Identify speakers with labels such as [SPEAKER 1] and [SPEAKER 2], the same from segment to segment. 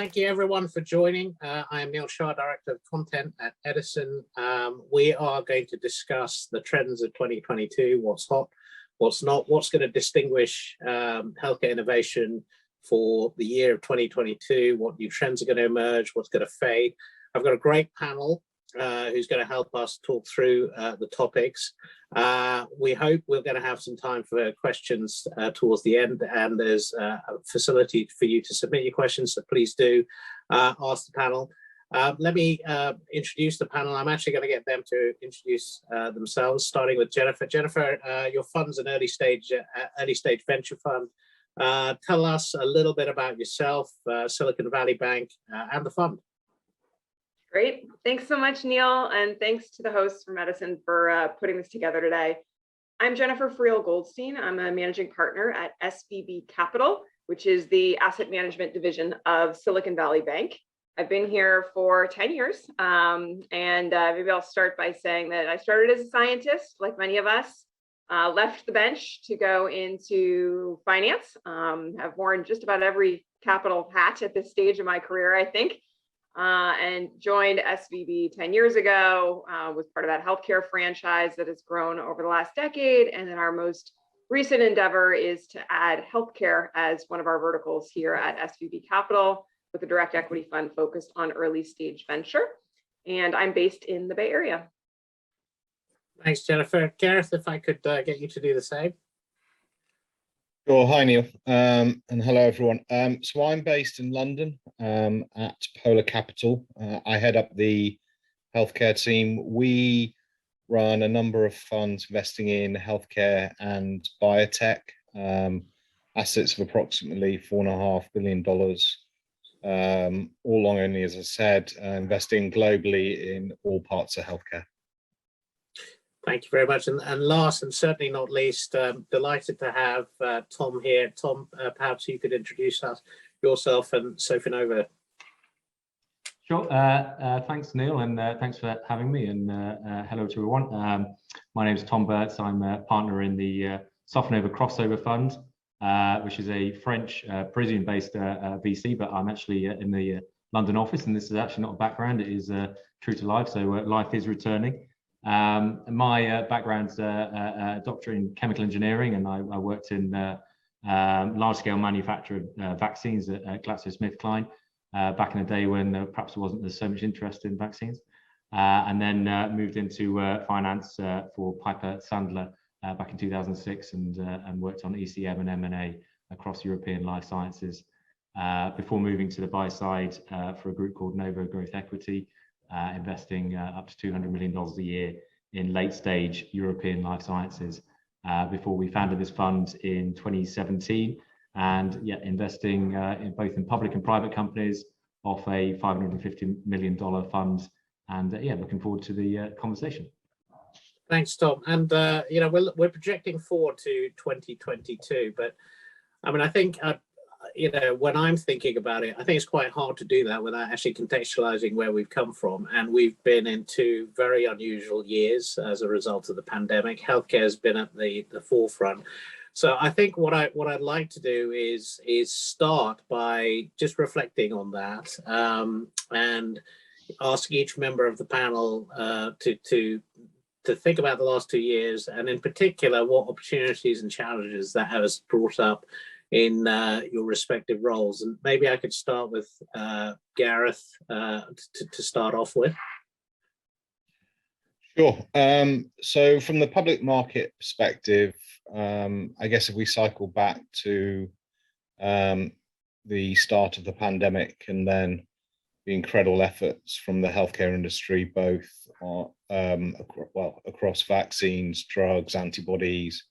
[SPEAKER 1] thank you everyone for joining. I am Neil Shah, Director of Content at Edison. We are going to discuss the trends of 2022, what's hot, what's not, what's going to distinguish healthcare innovation for the year of 2022, what new trends are going to emerge, what's going to fade. I've got a great panel who's going to help us talk through the topics. We hope we're going to have some time for questions towards the end, and there's a facility for you to submit your questions, so please do ask the panel. Let me introduce the panel. I'm actually going to get them to introduce themselves, starting with Jennifer. Jennifer, your fund's an early stage venture fund. Tell us a little bit about yourself, Silicon Valley Bank, and the fund.
[SPEAKER 2] Great. Thanks so much, Neil. And thanks to the hosts from Edison for putting this together today. I'm Jennifer Friel-Goldstein. I'm a managing partner at SVB Capital, which is the asset management division of Silicon Valley Bank. I've been here for 10 years. Maybe I'll start by saying that I started as a scientist, like many of us, left the bench to go into finance. I've worn just about every capital hat at this stage of my career, I think. And joined SVB 10 years ago, was part of that healthcare franchise that has grown over the last decade. And then our most recent endeavor is to add healthcare as one of our verticals here at SVB Capital, with a direct equity fund focused on early stage venture. And I'm based in the Bay Area.
[SPEAKER 1] Thanks, Jennifer. Gareth, if I could get you to do the same.
[SPEAKER 3] Sure. Hi, Neil, and hello, everyone. So I'm based in London at Polar Capital. I head up the healthcare team. We run a number of funds investing in healthcare and biotech, assets of approximately $4.5 billion, all long only, as I said, investing globally in all parts of healthcare.
[SPEAKER 1] Thank you very much. And last and certainly not least, delighted to have Tom here. Tom, perhaps you could introduce yourself and Sofinova.
[SPEAKER 4] Sure. Thanks, Neil, and thanks for having me. And hello to everyone. My name is Tom Burtz. I'm a partner in the Sofinova Crossover Fund, which is a French, Parisian-based VC, but I'm actually in the London office, and this is actually not a background. It is true to life, so life is returning. My background's a doctorate in chemical engineering, and I worked in large-scale manufacture of vaccines at GlaxoSmithKline back in the day when perhaps there wasn't so much interest in vaccines, and then moved into finance for Piper Sandler back in 2006, and worked on ECM and M&A across European life sciences before moving to the buy side for a group called Novo Growth Equity, investing up to $200 million a year in late stage European life sciences before we founded this fund in 2017, and investing in both in public and private companies off a $550 million fund, and looking forward to the conversation.
[SPEAKER 1] Thanks, Tom. And we're projecting forward to 2022, but I mean, I think when I'm thinking about it, I think it's quite hard to do that without actually contextualizing where we've come from. And we've been in two very unusual years as a result of the pandemic. Healthcare has been at the forefront. So I think what I'd like to do is start by just reflecting on that, and ask each member of the panel to think about the last 2 years, and in particular, what opportunities and challenges that has brought up in your respective roles. And maybe I could start with Gareth to start off with.
[SPEAKER 3] Sure. So from the public market perspective, I guess if we cycle back to the start of the pandemic, and then the incredible efforts from the healthcare industry, both across vaccines, drugs, antibodies.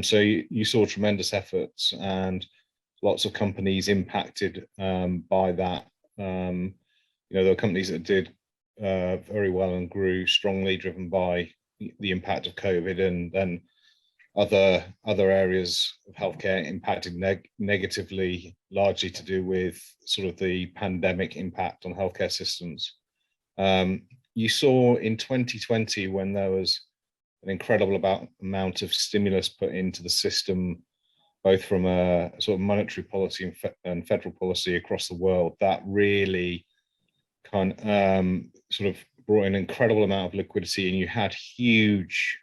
[SPEAKER 3] So you saw tremendous efforts and lots of companies impacted by that. There were companies that did very well and grew strongly, driven by the impact of COVID, and then other areas of healthcare impacted negatively, largely to do with sort of the pandemic impact on healthcare systems. You saw in 2020, when there was an incredible amount of stimulus put into the system both from a sort of monetary policy and federal policy across the world, that really sort of brought in an incredible amount of liquidity, and you had huge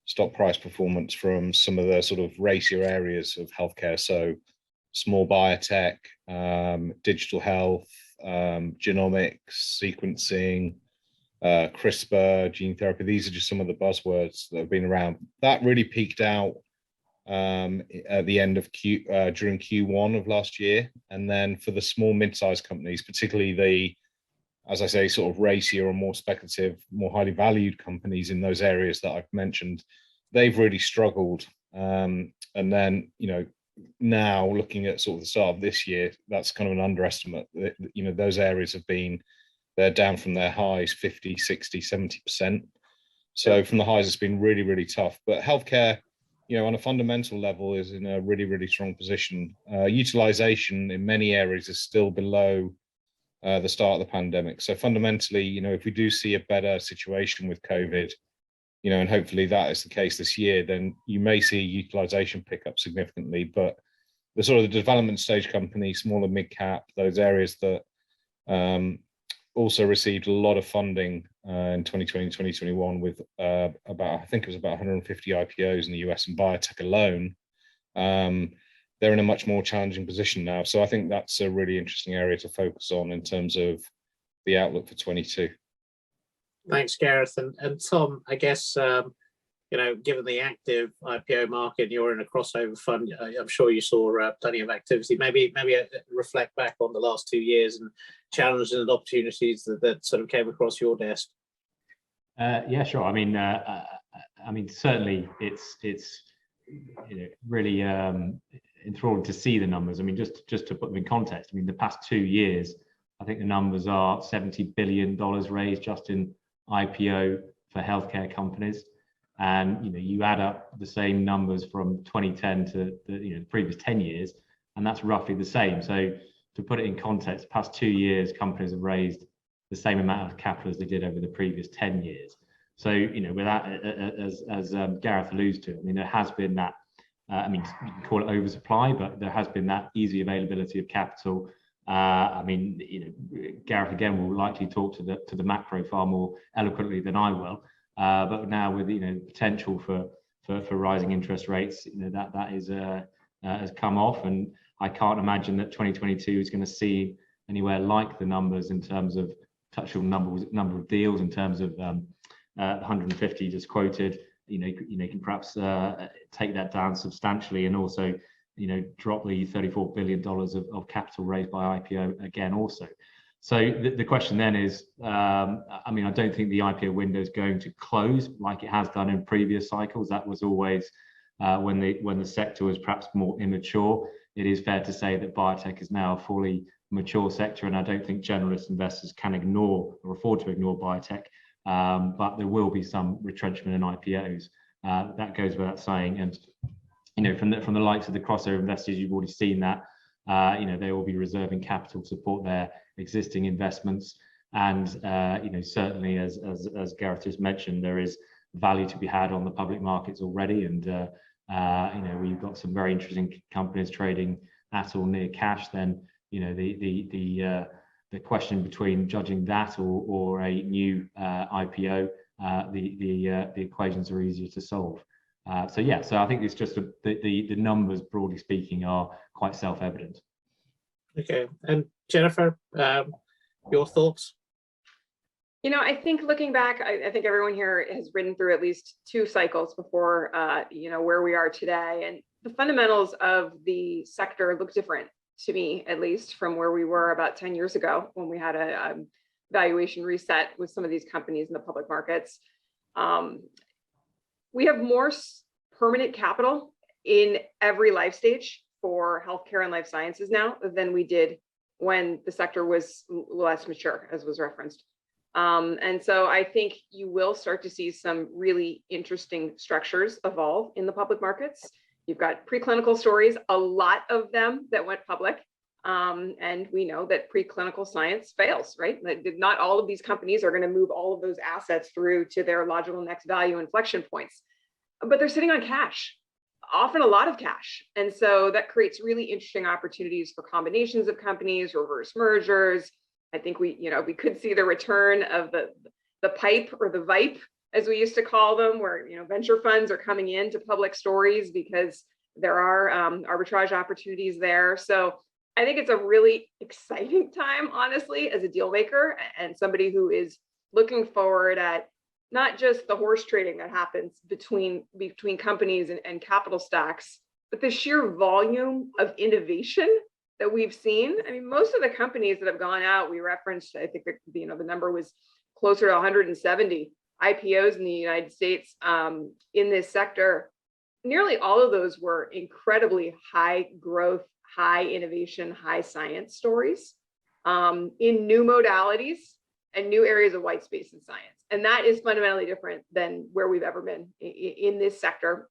[SPEAKER 3] stock price performance from some of the sort of racier areas of healthcare. So small biotech, digital health, genomics, sequencing, CRISPR, gene therapy. These are just some of the buzzwords that have been around. That really peaked out at the end of during Q1 of last year. And then for the small mid-sized companies, particularly the, as I say, sort of racier or more speculative, more highly valued companies in those areas that I've mentioned, they've really struggled. And then, now looking at sort of the start of this year, that's kind of an underestimate. Those areas they're down from their highs 50, 60, 70%. So from the highs, it's been really, really tough. But healthcare, on a fundamental level, is in a really, really strong position. Utilization in many areas is still below the start of the pandemic. So fundamentally, if we do see a better situation with COVID, and hopefully that is the case this year, then you may see utilization pick up significantly. But the sort of the development stage companies, small and mid cap, those areas that also received a lot of funding in 2020, 2021 with I think it was about 150 IPOs in the US and biotech alone. They're in a much more challenging position now. So I think that's a really interesting area to focus on in terms of the outlook for 22.
[SPEAKER 1] Thanks, Gareth. And Tom, I guess, given the active IPO market, you're in a crossover fund, I'm sure you saw plenty of activity. Maybe reflect back on the last 2 years and challenges and opportunities that sort of came across your desk.
[SPEAKER 4] Yeah, sure. I mean, certainly it's really enthralling to see the numbers. I mean, just to put them in context, I mean, the past 2 years, I think the numbers are $70 billion raised just in IPO for healthcare companies. And you add up the same numbers from 2010 to the previous 10 years, and that's roughly the same. So to put it in context, the past 2 years, companies have raised the same amount of capital as they did over the previous 10 years. So with that, as Gareth alludes to, I mean, there has been that. I mean, you can call it oversupply, but there has been that easy availability of capital. I mean, Gareth again will likely talk to the macro far more eloquently than I will. But now with potential for rising interest rates, that is has come off, and I can't imagine that 2022 is going to see anywhere like the numbers in terms of touchable number of deals, in terms of 150 just quoted. You can perhaps take that down substantially, and also drop the $34 billion of capital raised by IPO again also. So the question then is, I mean, I don't think the IPO window is going to close like it has done in previous cycles. That was always when the sector was perhaps more immature. It is fair to say that biotech is now a fully mature sector, and I don't think generalist investors can ignore or afford to ignore biotech. But there will be some retrenchment in IPOs. That goes without saying. And from the likes of the crossover investors, you've already seen that. They will be reserving capital to support their existing investments, and certainly as Gareth just mentioned, there is value to be had on the public markets already, and we've got some very interesting companies trading at or near cash. Then the question between judging that or a new IPO, the equations are easier to solve. So I think it's just the numbers, broadly speaking, are quite self-evident.
[SPEAKER 1] Okay, and Jennifer, your thoughts?
[SPEAKER 2] I think looking back, I think everyone here has ridden through at least 2 cycles before, where we are today, and the fundamentals of the sector look different to me, at least, from where we were about 10 years ago when we had a valuation reset with some of these companies in the public markets. We have more permanent capital in every life stage for healthcare and life sciences now than we did when the sector was less mature, as was referenced. And so I think you will start to see some really interesting structures evolve in the public markets. You've got preclinical stories, a lot of them that went public. And we know that preclinical science fails, right? Not all of these companies are going to move all of those assets through to their logical next value inflection points, but they're sitting on cash. often a lot of cash. And so that creates really interesting opportunities for combinations of companies, reverse mergers. I think we could see the return of the pipe or the VIPE, as we used to call them, where venture funds are coming into public stories because there are arbitrage opportunities there. So I think it's a really exciting time, honestly, as a deal maker and somebody who is looking forward at not just the horse trading that happens between companies and capital stacks, but the sheer volume of innovation that we've seen. I mean, most of the companies that have gone out, we referenced, I think the number was closer to 170 IPOs in the United States in this sector. Nearly all of those were incredibly high growth, high innovation, high science stories in new modalities and new areas of white space in science. And that is fundamentally different than where we've ever been in this sector.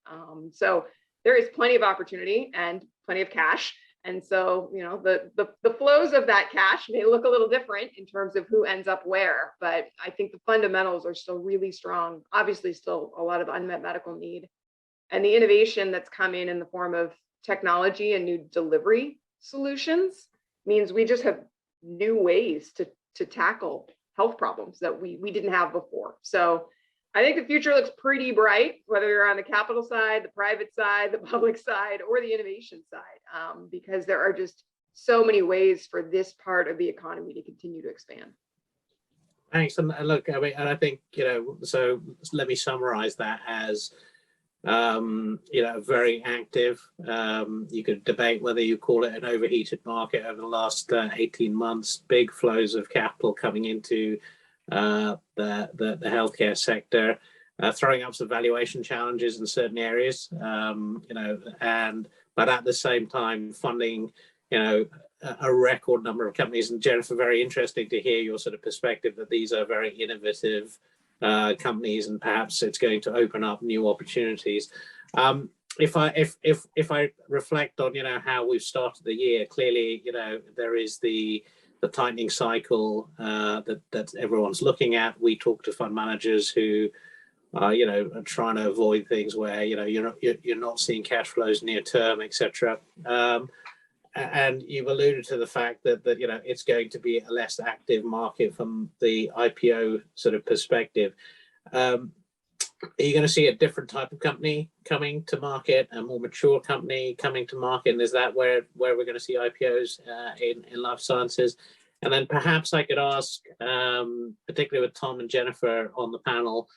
[SPEAKER 2] So there is plenty of opportunity and plenty of cash. And so, the flows of that cash may look a little different in terms of who ends up where, but I think the fundamentals are still really strong. Obviously, still a lot of unmet medical need. And the innovation that's coming in the form of technology and new delivery solutions means we just have new ways to tackle health problems that we didn't have before. So I think the future looks pretty bright, whether you're on the capital side, the private side, the public side, or the innovation side, because there are just so many ways for this part of the economy to continue to expand.
[SPEAKER 1] Thanks. And look, I mean, and I think, so let me summarize that as, very active. You could debate whether you call it an overheated market over the last 18 months, big flows of capital coming into the healthcare sector, throwing up some valuation challenges in certain areas, but at the same time funding, a record number of companies. And Jennifer, very interesting to hear your sort of perspective that these are very innovative companies, and perhaps it's going to open up new opportunities. If I reflect on how we've started the year, clearly there is the tightening cycle that everyone's looking at. We talk to fund managers who are trying to avoid things where you're not seeing cash flows near term, etc. And you've alluded to the fact that it's going to be a less active market from the IPO sort of perspective. Are you going to see a different type of company coming to market, a more mature company coming to market? And is that where we're going to see IPOs in life sciences? And then perhaps I could ask, particularly with Tom and Jennifer on the panel,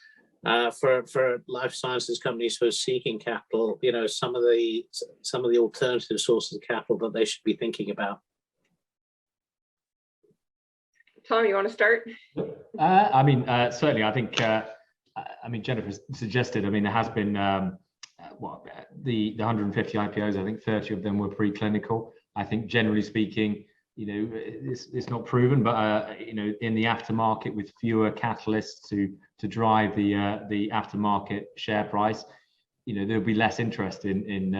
[SPEAKER 1] for life sciences companies who are seeking capital, some of the alternative sources of capital that they should be thinking about.
[SPEAKER 2] Tom, you want to start?
[SPEAKER 4] Certainly. I think. Jennifer suggested. There has been the 150 IPOs. I think 30 of them were preclinical. I think generally speaking, it's not proven, but in the aftermarket with fewer catalysts to drive the aftermarket share price, there'll be less interest in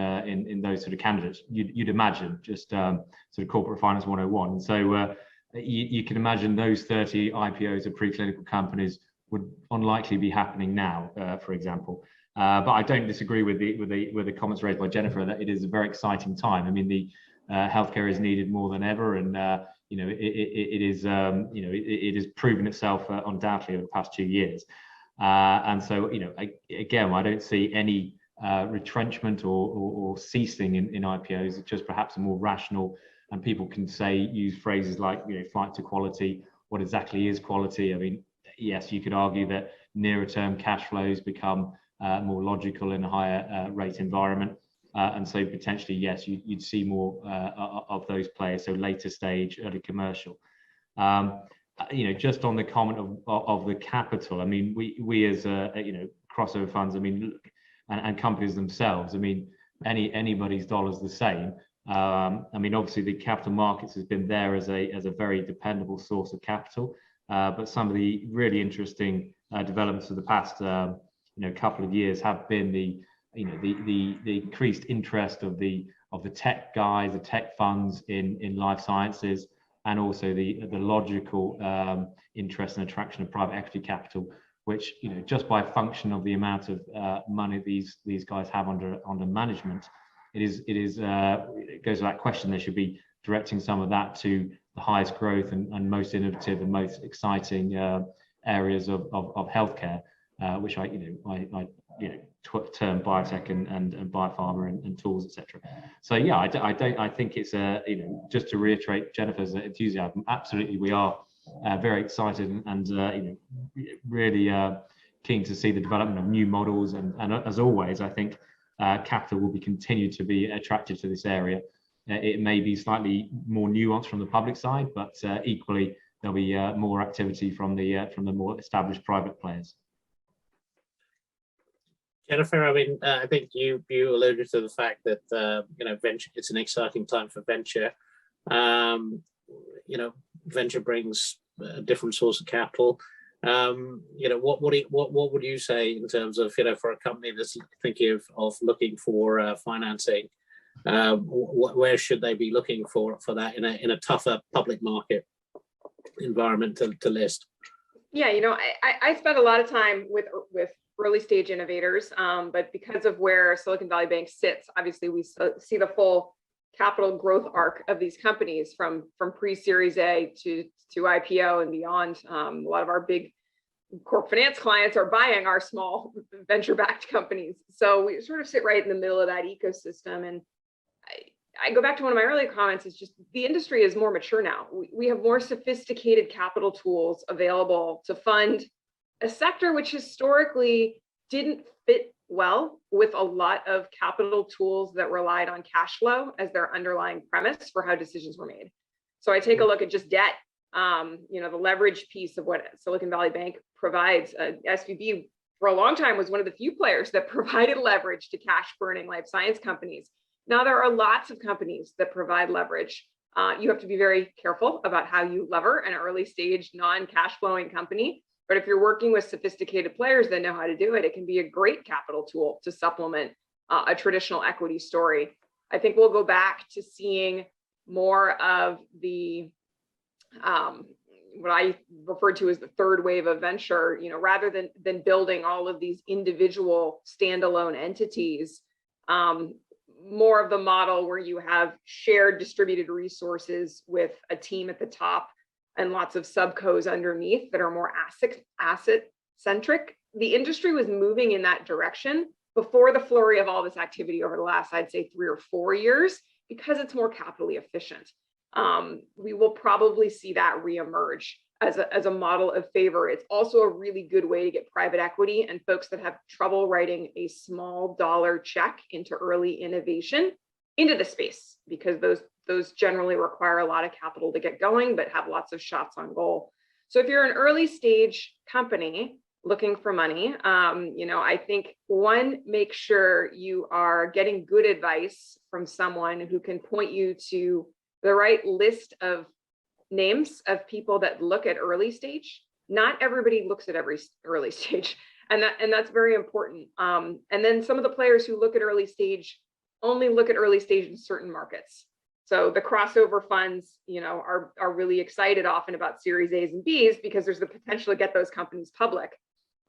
[SPEAKER 4] those sort of candidates. You'd imagine, just sort of corporate finance 101. So you can imagine those 30 IPOs of preclinical companies would unlikely be happening now, for example. But I don't disagree with the comments raised by Jennifer that it is a very exciting time. The healthcare is needed more than ever, and it has proven itself undoubtedly over the past 2 years. And so, again, I don't see any retrenchment or ceasing in IPOs. It's just perhaps a more rational, and people can use phrases like flight to quality. What exactly is quality? Yes, you could argue that nearer term cash flows become more logical in a higher rate environment. And so potentially, yes, you'd see more of those players, so later stage, early commercial. Just on the comment of the capital, we as crossover funds, and companies themselves, anybody's dollar's the same. Obviously the capital markets has been there as a very dependable source of capital, but some of the really interesting developments of the past couple of years have been the increased interest of the tech guys, the tech funds in life sciences, and also the logical interest and attraction of private equity capital, which, you know, just by function of the amount of money these guys have under management, it goes without question they should be directing some of that to the highest growth and most innovative and most exciting areas of healthcare, which I term biotech and biopharma and tools, etc. So yeah, I think it's just to reiterate Jennifer's enthusiasm. Absolutely, we are very excited and really keen to see the development of new models. And as always, I think capital will be continued to be attracted to this area. It may be slightly more nuanced from the public side, but equally there'll be more activity from the more established private players.
[SPEAKER 1] Jennifer, I mean, I think you alluded to the fact that venture, it's an exciting time for venture. Venture brings a different source of capital. What would you say in terms of, for a company that's thinking of looking for financing, where should they be looking for that in a tougher public market environment to list?
[SPEAKER 2] Yeah, I spent a lot of time with early stage innovators, but because of where Silicon Valley Bank sits, obviously we see the full capital growth arc of these companies from pre-Series A to IPO and beyond. A lot of our big corp finance clients are buying our small venture-backed companies. So we sort of sit right in the middle of that ecosystem. And I go back to one of my earlier comments, is just the industry is more mature now. We have more sophisticated capital tools available to fund a sector which historically didn't fit well with a lot of capital tools that relied on cash flow as their underlying premise for how decisions were made. So I take a look at just debt, the leverage piece of what Silicon Valley Bank provides. SVB for a long time was one of the few players that provided leverage to cash burning life science companies. Now there are lots of companies that provide leverage. You have to be very careful about how you lever an early stage non-cash flowing company. But if you're working with sophisticated players that know how to do it, it can be a great capital tool to supplement a traditional equity story. I think we'll go back to seeing more of the what I refer to as the third wave of venture, rather than building all of these individual standalone entities, more of the model where you have shared distributed resources with a team at the top and lots of subcos underneath that are more asset centric. The industry was moving in that direction before the flurry of all this activity over the last, I'd say, 3 or 4 years, because it's more capitally efficient. We will probably see that reemerge as a model of favor. It's also a really good way to get private equity and folks that have trouble writing a small dollar check into early innovation into the space, because those generally require a lot of capital to get going, but have lots of shots on goal. So if you're an early stage company looking for money, I think make sure you are getting good advice from someone who can point you to the right list of names of people that look at early stage. Not everybody looks at every early stage, and that's very important. And then some of the players who look at early stage only look at early stage in certain markets. So the crossover funds, are really excited often about Series A's and B's because there's the potential to get those companies public.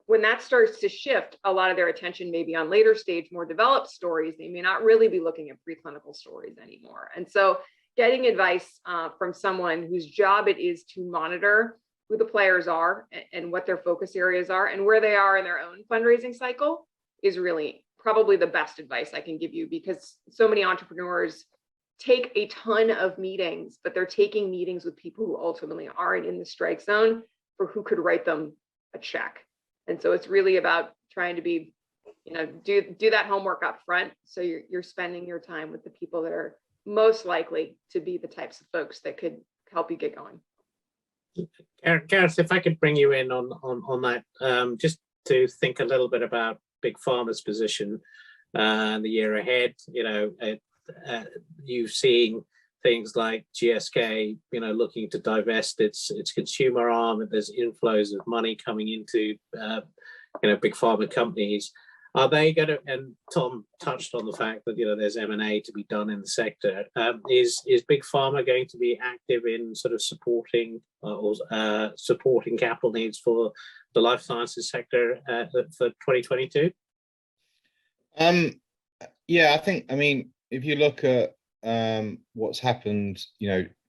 [SPEAKER 2] When that starts to shift, a lot of their attention may be on later stage, more developed stories. They may not really be looking at preclinical stories anymore. And so getting advice from someone whose job it is to monitor who the players are and what their focus areas are and where they are in their own fundraising cycle is really probably the best advice I can give you, because so many entrepreneurs take a ton of meetings, but they're taking meetings with people who ultimately aren't in the strike zone for who could write them a check. And so it's really about trying to be, do that homework up front. So you're spending your time with the people that are most likely to be the types of folks that could help you get going.
[SPEAKER 1] Gareth, if I could bring you in on that, just to think a little bit about Big Pharma's position the year ahead. You've seen things like GSK, looking to divest its consumer arm, and there's inflows of money coming into, big pharma companies. Are they going to, and Tom touched on the fact that, there's M&A to be done in the sector. Is Big Pharma going to be active in sort of supporting capital needs for the life sciences sector for 2022?
[SPEAKER 3] Yeah, I mean, if you look at what's happened,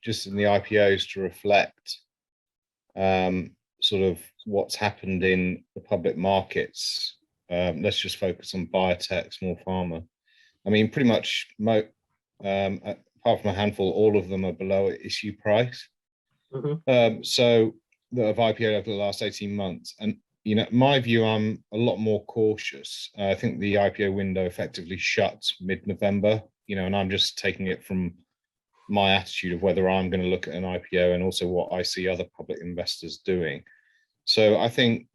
[SPEAKER 3] just in the IPOs to reflect sort of what's happened in the public markets, let's just focus on biotech, small pharma. I mean, pretty much, apart from a handful, all of them are below issue price. So that have IPO over the last 18 months. And, my view, I'm a lot more cautious. I think the IPO window effectively shuts mid-November, and I'm just taking it from my attitude of whether I'm going to look at an IPO and also what I see other public investors doing. So I think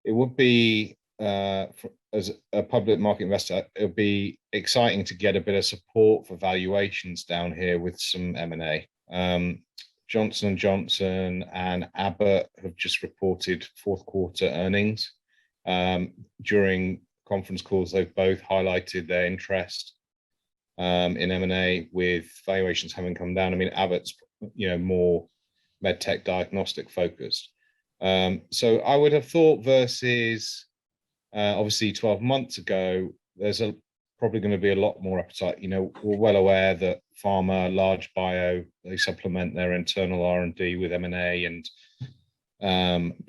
[SPEAKER 3] it would be, as a public market investor, it would be exciting to get a bit of support for valuations down here with some M&A. Johnson & Johnson and Abbott have just reported fourth quarter earnings. During conference calls, they've both highlighted their interest in M&A, with valuations having come down. I mean, Abbott's, more medtech diagnostic focused. So I would have thought versus obviously 12 months ago, there's probably going to be a lot more appetite. We're well aware that pharma, large bio, they supplement their internal R&D with M&A and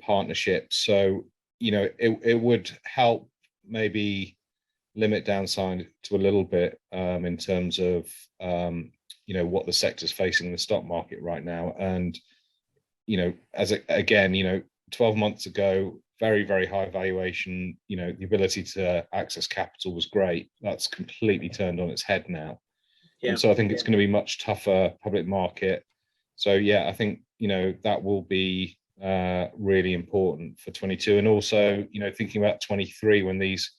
[SPEAKER 3] partnerships. So, it would help maybe limit downside to a little bit in terms of, what the sector's facing in the stock market right now. And, again, 12 months ago, very, very high valuation, the ability to access capital was great. That's completely turned on its head now. Yeah. And so I think it's going to be much tougher public market. So yeah, I think, that will be really important for 22. And also, thinking about 23, when these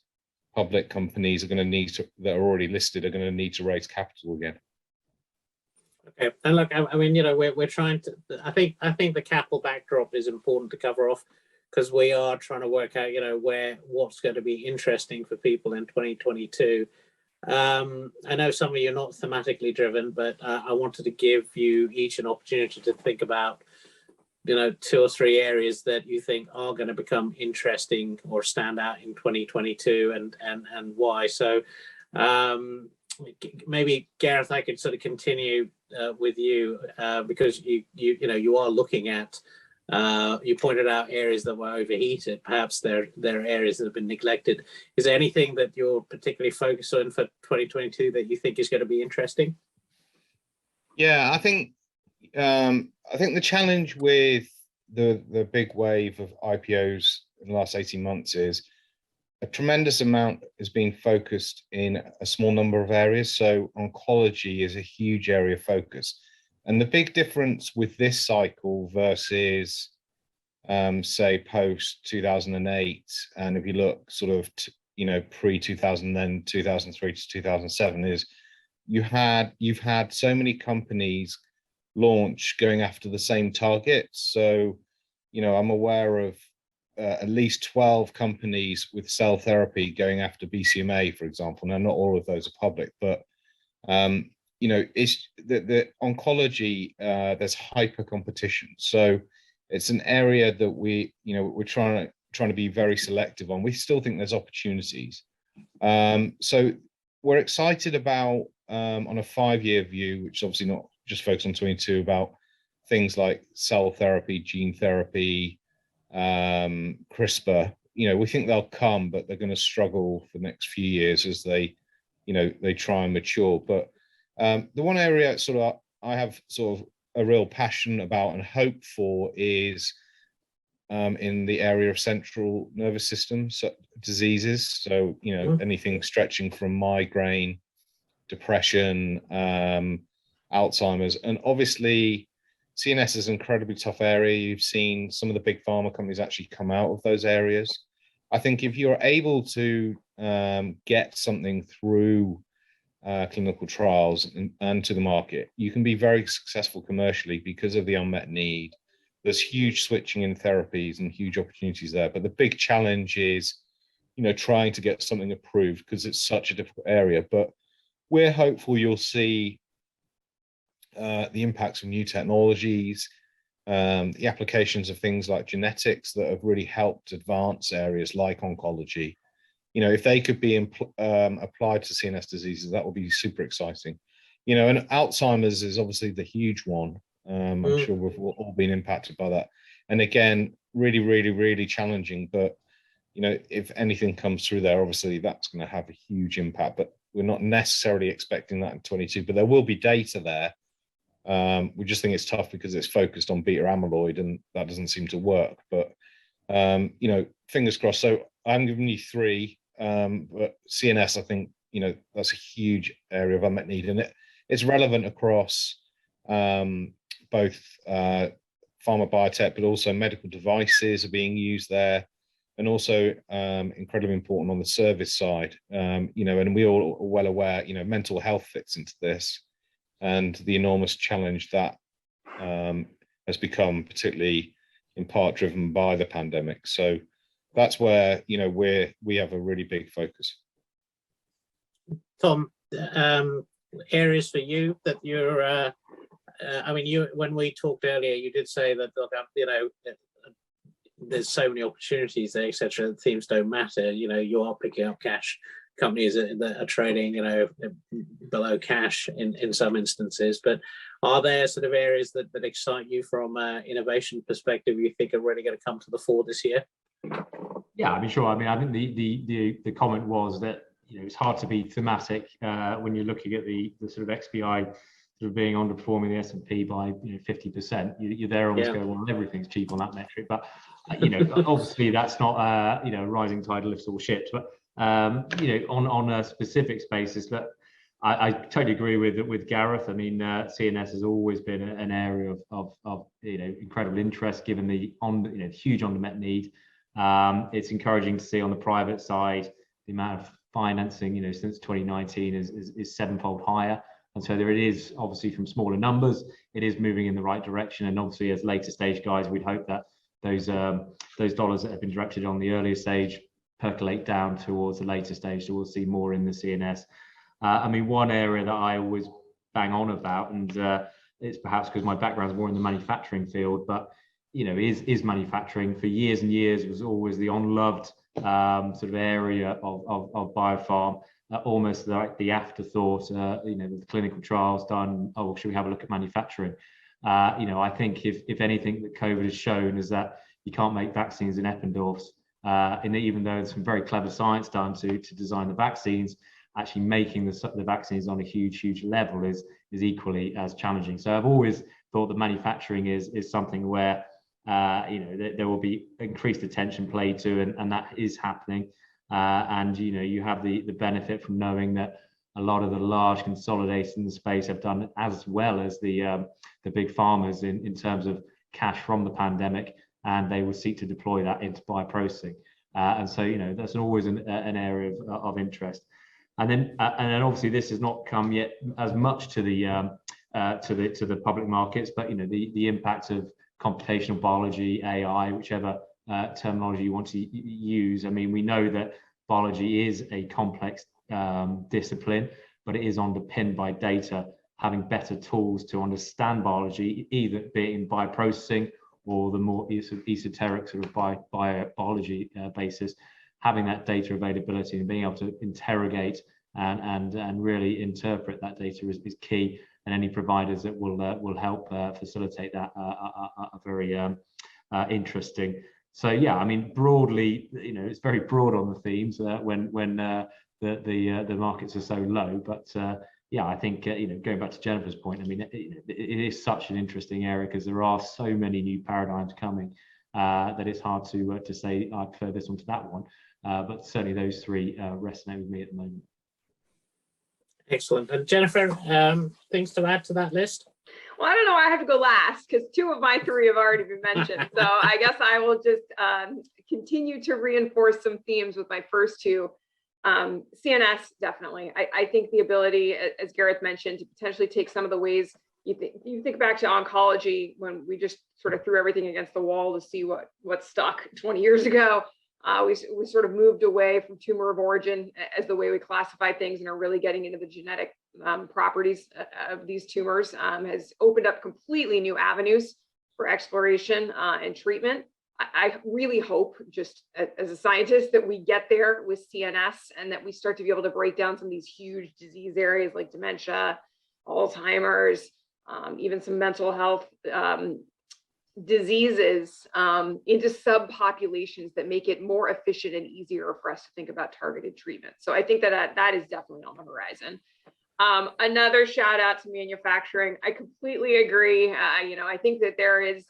[SPEAKER 3] public companies are going to need to, that are already listed, are going to need to raise capital again.
[SPEAKER 1] Okay, and look, I mean, we're trying to. I think the capital backdrop is important to cover off, because we are trying to work out, what's going to be interesting for people in 2022. I know some of you are not thematically driven, but I wanted to give you each an opportunity to think about, 2 or 3 areas that you think are going to become interesting or stand out in 2022, and why. So maybe Gareth, I could sort of continue with you, because you are looking at. You pointed out areas that were overheated. Perhaps there are areas that have been neglected. Is there anything that you're particularly focused on for 2022 that you think is going to be interesting?
[SPEAKER 3] Yeah, I think the challenge with the big wave of IPOs in the last 18 months is a tremendous amount has been focused in a small number of areas. So oncology is a huge area of focus. And the big difference with this cycle versus, say, post 2008, and if you look sort of, pre 2000, then 2003 to 2007, is you've had so many companies launch going after the same targets. So, I'm aware of at least 12 companies with cell therapy going after BCMA, for example. Now, not all of those are public, but it's the oncology, there's hyper competition. So it's an area that we're trying to be very selective on. We still think there's opportunities. So we're excited about, on a 5-year view, which is obviously not just focused on 22, about things like cell therapy, gene therapy, CRISPR. We think they'll come, but they're going to struggle for the next few years as they try and mature. But the one area I have sort of a real passion about and hope for is in the area of central nervous system diseases. So, anything stretching from migraine, depression, Alzheimer's, and obviously CNS is an incredibly tough area. You've seen some of the big pharma companies actually come out of those areas. I think if you're able to get something through clinical trials and to the market, you can be very successful commercially because of the unmet need. There's huge switching in therapies and huge opportunities there. But the big challenge is, trying to get something approved, because it's such a difficult area. But we're hopeful you'll see the impacts of new technologies, the applications of things like genetics that have really helped advance areas like oncology. If they could be applied to CNS diseases, that would be super exciting. And Alzheimer's is obviously the huge one. I'm sure we've all been impacted by that. And again, really, really, really challenging. But, if anything comes through there, obviously that's going to have a huge impact. But we're not necessarily expecting that in 22, but there will be data there. We just think it's tough because it's focused on beta amyloid and that doesn't seem to work. But, fingers crossed. So I'm giving you 3, but CNS, I think, that's a huge area of unmet need. And it's relevant across both pharma biotech, but also medical devices are being used there. And also incredibly important on the service side, and we all are well aware, mental health fits into this and the enormous challenge that has become, particularly in part driven by the pandemic. So that's where, we have a really big focus.
[SPEAKER 1] Tom, areas for you that you're, when we talked earlier, you did say that, there's so many opportunities there, etc. Themes don't matter. You are picking up cash companies that are trading, below cash in some instances. But are there sort of areas that excite you from an innovation perspective you think are really going to come to the fore this year?
[SPEAKER 4] Yeah, sure. I think the comment was that it's hard to be thematic when you're looking at the sort of XBI sort of being underperforming the S&P by 50%. You're there almost going, well, everything's cheap on that metric. But obviously that's not rising tide lifts all ships. But on a specific basis, that I totally agree with Gareth. CNS has always been an area of incredible interest given the huge unmet need. It's encouraging to see on the private side the amount of financing since 2019 is 7-fold higher. And so there it is, obviously from smaller numbers, it is moving in the right direction. And obviously as later stage guys, we'd hope that those dollars that have been directed on the earlier stage percolate down towards the later stage. So we'll see more in the CNS. One area that I always bang on about, and it's perhaps because my background is more in the manufacturing field, but is manufacturing for years and years was always the unloved sort of area of biopharm. Almost like the afterthought, with clinical trials done, oh, should we have a look at manufacturing? I think if anything that COVID has shown is that you can't make vaccines in Eppendorfs, and even though there's some very clever science done to design the vaccines, actually making the vaccines on a huge level is equally as challenging. So I've always thought that manufacturing is something where there will be increased attention paid to, and that is happening. And you have the benefit from knowing that a lot of the large consolidators in the space have done as well as the big farmers in terms of cash from the pandemic, and they will seek to deploy that into bioprocessing. And so that's always an area of interest. And then obviously this has not come yet as much to the public markets, but the impact of computational biology, AI, whichever terminology you want to use. We know that biology is a complex discipline, but it is underpinned by data. Having better tools to understand biology, either be it in bioprocessing or the more esoteric sort of biology basis, having that data availability and being able to interrogate and really interpret that data is key. And any providers that will help facilitate that are very interesting. So yeah, broadly, it's very broad on the themes when the markets are so low. But yeah, I think going back to Jennifer's point, it is such an interesting area because there are so many new paradigms coming that it's hard to say I prefer this one to that one. But certainly those three resonate with me at the moment.
[SPEAKER 1] Excellent. And Jennifer, things to add to that list?
[SPEAKER 2] Well, I don't know. I have to go last because 2 of my 3 have already been mentioned. So I guess I will just continue to reinforce some themes with my first 2. CNS, definitely. I think the ability, as Gareth mentioned, to potentially take some of the ways you think back to oncology when we just sort of threw everything against the wall to see what stuck 20 years ago. We sort of moved away from tumor of origin as the way we classify things and are really getting into the genetic properties of these tumors, has opened up completely new avenues for exploration and treatment. I really hope, just as a scientist, that we get there with CNS and that we start to be able to break down some of these huge disease areas like dementia, Alzheimer's, even some mental health diseases into subpopulations that make it more efficient and easier for us to think about targeted treatment. So I think that is definitely on the horizon. Another shout out to manufacturing. I completely agree. I think that there is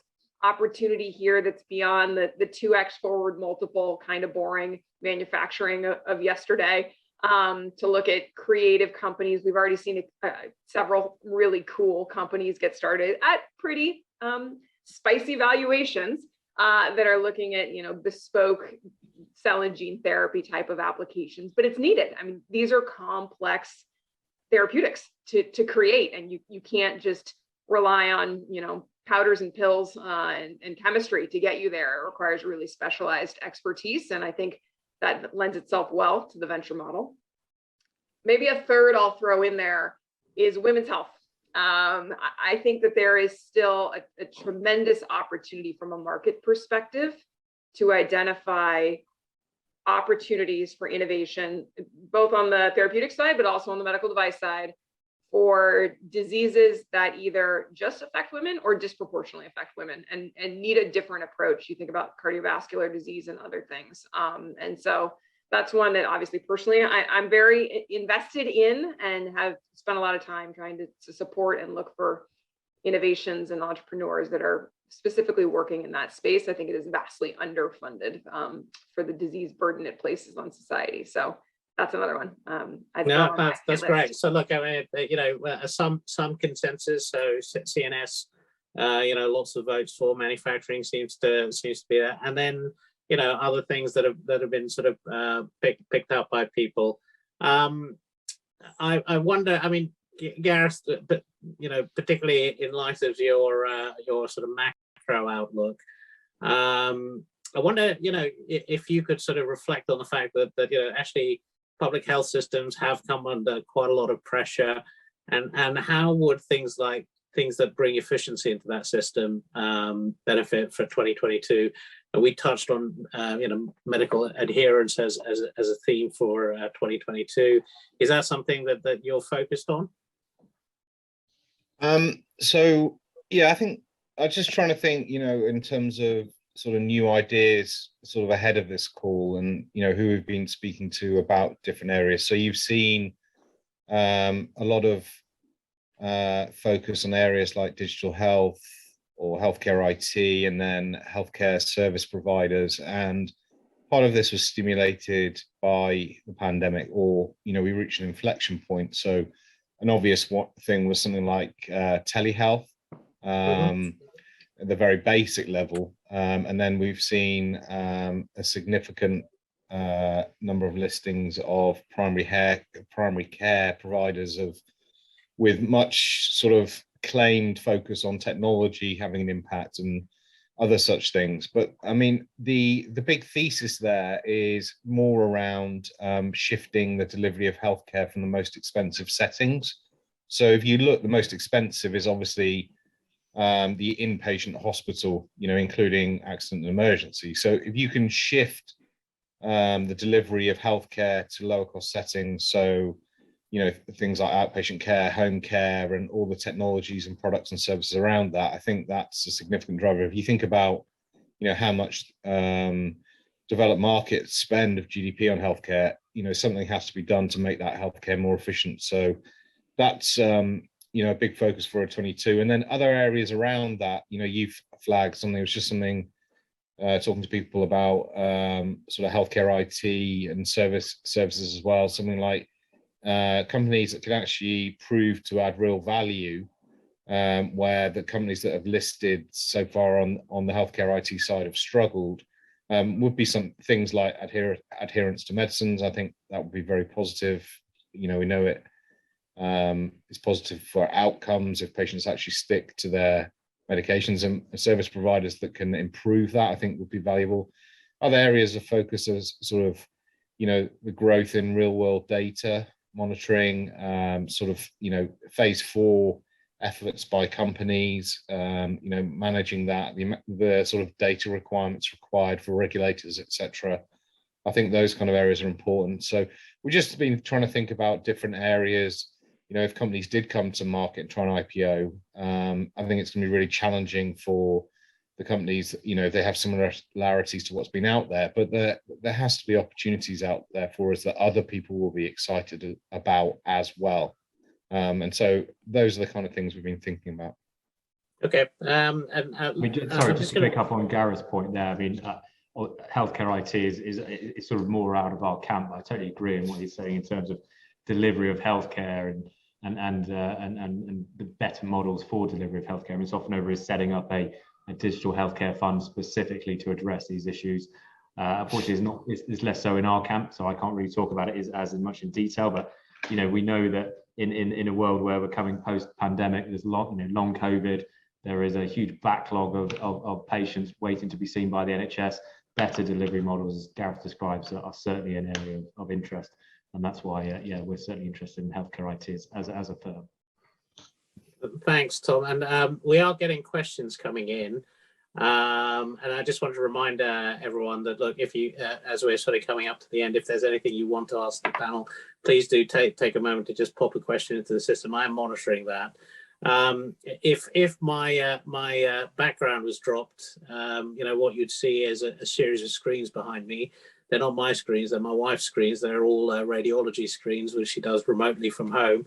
[SPEAKER 2] opportunity here that's beyond the 2x forward multiple kind of boring manufacturing of yesterday, to look at creative companies. We've already seen several really cool companies get started at pretty spicy valuations that are looking at bespoke cell and gene therapy type of applications, but it's needed. I mean, these are complex therapeutics to create, and you can't just rely on powders and pills and chemistry to get you there. It requires really specialized expertise, and I think that lends itself well to the venture model. Maybe a third I'll throw in there is women's health. I think that there is still a tremendous opportunity from a market perspective to identify opportunities for innovation, both on the therapeutic side, but also on the medical device side, for diseases that either just affect women or disproportionately affect women and need a different approach. You think about cardiovascular disease and other things. And so that's one that obviously personally I'm very invested in and have spent a lot of time trying to support and look for innovations and entrepreneurs that are specifically working in that space. I think it is vastly underfunded for the disease burden it places on society. So that's another one.
[SPEAKER 1] That's great. So look, I mean, some consensus. So CNS, lots of votes for. Manufacturing seems to be there, and then other things that have been sort of picked up by people. I wonder. I mean, Gareth, but particularly in light of your sort of macro outlook. I wonder, if you could sort of reflect on the fact that actually public health systems have come under quite a lot of pressure, and how would things that bring efficiency into that system benefit for 2022? And we touched on medical adherence as a theme for 2022. Is that something that you're focused on?
[SPEAKER 3] So yeah, I think I was just trying to think, in terms of sort of new ideas sort of ahead of this call, and who we've been speaking to about different areas. So you've seen a lot of focus on areas like digital health or healthcare IT, and then healthcare service providers. And part of this was stimulated by the pandemic, or we reached an inflection point. So an obvious thing was something like telehealth. At the very basic level, and then we've seen a significant number of listings of primary care providers with much sort of claimed focus on technology having an impact and other such things. But I mean, the big thesis there is more around shifting the delivery of healthcare from the most expensive settings. So if you look, the most expensive is obviously the inpatient hospital, including accident and emergency. So if you can shift the delivery of healthcare to lower cost settings, so things like outpatient care, home care, and all the technologies and products and services around that, I think that's a significant driver. If you think about how much developed markets spend of GDP on healthcare, something has to be done to make that healthcare more efficient. So that's a big focus for 22. And then other areas around that, you've flagged something. It was just something talking to people about sort of healthcare IT and services as well. Something like companies that can actually prove to add real value, where the companies that have listed so far on the healthcare IT side have struggled, would be some things like adherence to medicines. I think that would be very positive. We know it. It's positive for outcomes if patients actually stick to their medications, and service providers that can improve that, I think, would be valuable. Other areas of focus is sort of, the growth in real world data monitoring, sort of, phase 4 efforts by companies, managing that, the sort of data requirements required for regulators, etc. I think those kind of areas are important. So we've just been trying to think about different areas. If companies did come to market and try an IPO, I think it's going to be really challenging for the companies. They have similarities to what's been out there, but there has to be opportunities out there for us that other people will be excited about as well. And so those are the kind of things we've been thinking about.
[SPEAKER 1] Okay.
[SPEAKER 4] Sorry, just to pick up on Gareth's point there. I mean, healthcare IT is sort of more out of our camp. I totally agree in what he's saying in terms of delivery of healthcare and the better models for delivery of healthcare. I mean, Softenover is setting up a digital healthcare fund specifically to address these issues. Unfortunately, it's less so in our camp, so I can't really talk about it as much in detail. But we know that in a world where we're coming post-pandemic, there's long COVID. There is a huge backlog of patients waiting to be seen by the NHS. Better delivery models, as Gareth describes, are certainly an area of interest, and that's why we're certainly interested in healthcare IT as a firm.
[SPEAKER 1] Thanks, Tom. And we are getting questions coming in. And I just want to remind everyone that, look, if you, as we're sort of coming up to the end, if there's anything you want to ask the panel, please do take a moment to just pop a question into the system. I am monitoring that. If my background was dropped, what you'd see is a series of screens behind me. They're not my screens, they're my wife's screens. They're all radiology screens, which she does remotely from home.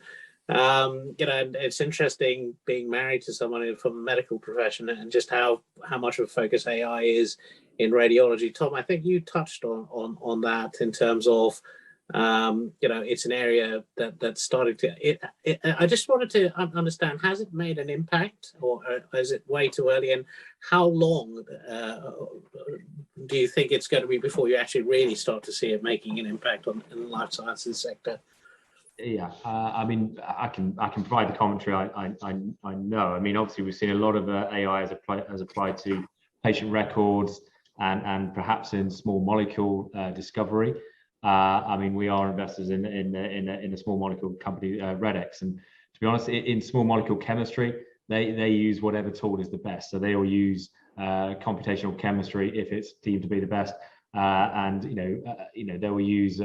[SPEAKER 1] And it's interesting being married to someone from the medical profession and just how much of a focus AI is in radiology. Tom, I think you touched on that in terms of it's an area that's starting to. I just wanted to understand: has it made an impact, or is it way too early? And how long do you think it's going to be before you actually really start to see it making an impact in the life sciences sector?
[SPEAKER 4] Yeah, I mean, I can provide the commentary I know. I mean, obviously, we've seen a lot of AI as applied to patient records and perhaps in small molecule discovery. I mean, we are investors in a small molecule company, Redex, and to be honest, in small molecule chemistry, they use whatever tool is the best. So they will use computational chemistry if it's deemed to be the best, and they will use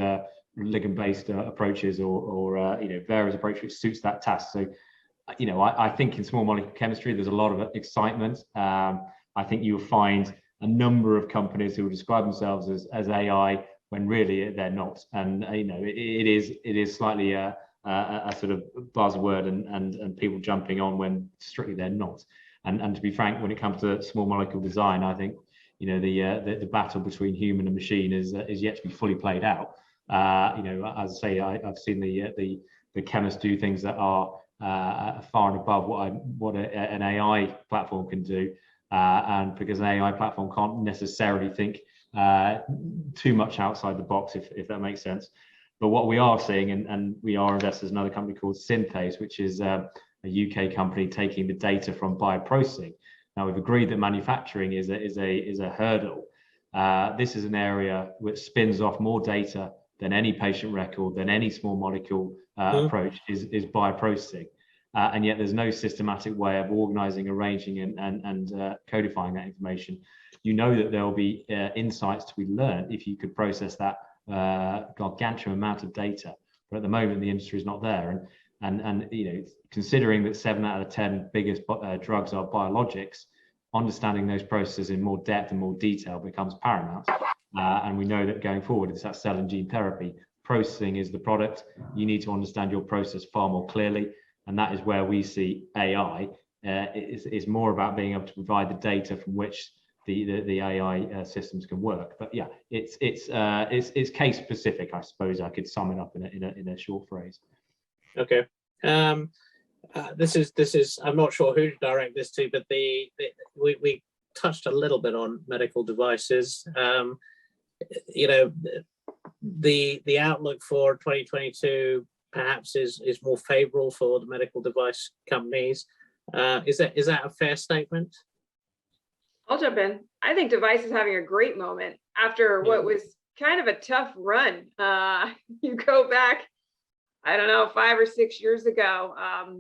[SPEAKER 4] ligand-based approaches or various approaches which suits that task. So I think in small molecule chemistry there's a lot of excitement. I think you'll find a number of companies who will describe themselves as AI when really they're not, and it is slightly a sort of buzzword and people jumping on when strictly they're not. And to be frank, when it comes to small molecule design, I think the battle between human and machine is yet to be fully played out. As I say, I've seen the chemists do things that are far and above what an AI platform can do, and because an AI platform can't necessarily think too much outside the box, if that makes sense. But what we are seeing, and we are investors in another company called Synthase, which is a UK company taking the data from bioprocessing. Now we've agreed that manufacturing is a hurdle. This is an area which spins off more data than any patient record, than any small molecule approach is bioprocessing. And yet there's no systematic way of organizing, arranging and codifying that information. That there will be insights to be learned if you could process that gargantuan amount of data. But at the moment, the industry is not there. And considering that 7 out of 10 biggest drugs are biologics, understanding those processes in more depth and more detail becomes paramount. And we know that going forward, it's that cell and gene therapy. Processing is the product. You need to understand your process far more clearly. And that is where we see AI is more about being able to provide the data from which the AI systems can work. But yeah, it's case specific, I suppose I could sum it up in a short phrase.
[SPEAKER 1] Okay. This is I'm not sure who to direct this to, but we touched a little bit on medical devices. The outlook for 2022 perhaps is more favorable for the medical device companies. Is that a fair statement?
[SPEAKER 2] I'll jump in. I think device is having a great moment after what was kind of a tough run. You go back I don't know, 5 or 6 years ago,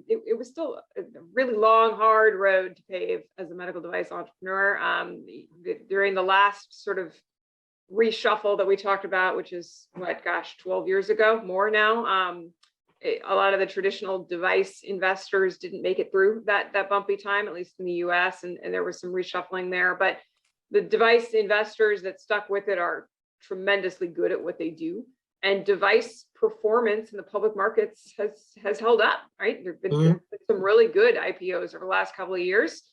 [SPEAKER 2] it was still a really long, hard road to pave as a medical device entrepreneur. During the last sort of reshuffle that we talked about, which is 12 years ago, more now. A lot of the traditional device investors didn't make it through that bumpy time, at least in the US, and there was some reshuffling there. But the device investors that stuck with it are tremendously good at what they do. And device performance in the public markets has held up, right? There've been some really good IPOs over the last couple of years.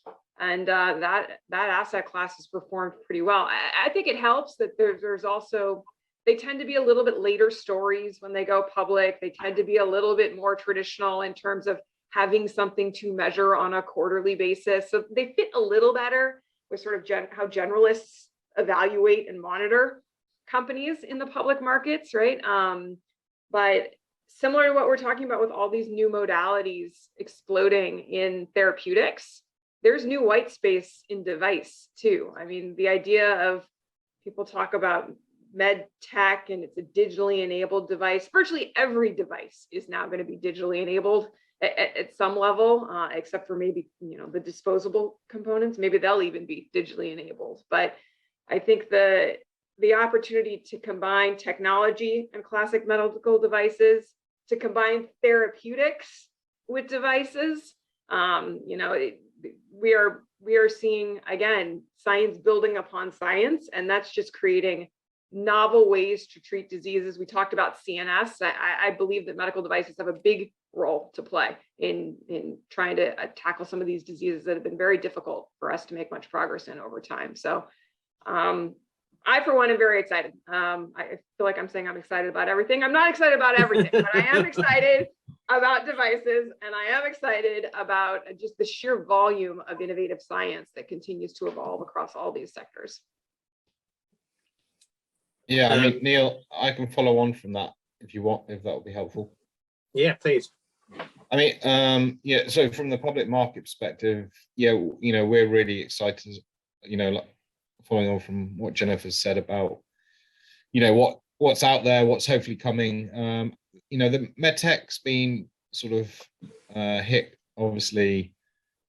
[SPEAKER 2] And that asset class has performed pretty well. I think it helps that there's also, they tend to be a little bit later stories when they go public. They tend to be a little bit more traditional in terms of having something to measure on a quarterly basis. So they fit a little better with sort of how generalists evaluate and monitor companies in the public markets, right? But similar to what we're talking about with all these new modalities exploding in therapeutics, there's new white space in device too. I mean, the idea of people talk about med tech and it's a digitally enabled device. Virtually every device is now going to be digitally enabled at some level, except for maybe, the disposable components. Maybe they'll even be digitally enabled. But I think the opportunity to combine technology and classic medical devices, to combine therapeutics with devices, we are seeing, again, science building upon science, and that's just creating novel ways to treat diseases. We talked about CNS. I believe that medical devices have a big role to play in trying to tackle some of these diseases that have been very difficult for us to make much progress in over time. So I, for one, am very excited. I feel like I'm saying I'm excited about everything. I'm not excited about everything, but I am excited about devices, and I am excited about just the sheer volume of innovative science that continues to evolve across all these sectors.
[SPEAKER 3] Yeah, I mean, Neil, I can follow on from that if you want, if that would be helpful.
[SPEAKER 1] Yeah, please.
[SPEAKER 3] I mean, so from the public market perspective, we're really excited, like following on from what Jennifer said about, what's out there, what's hopefully coming. The medtech's been sort of hit, obviously,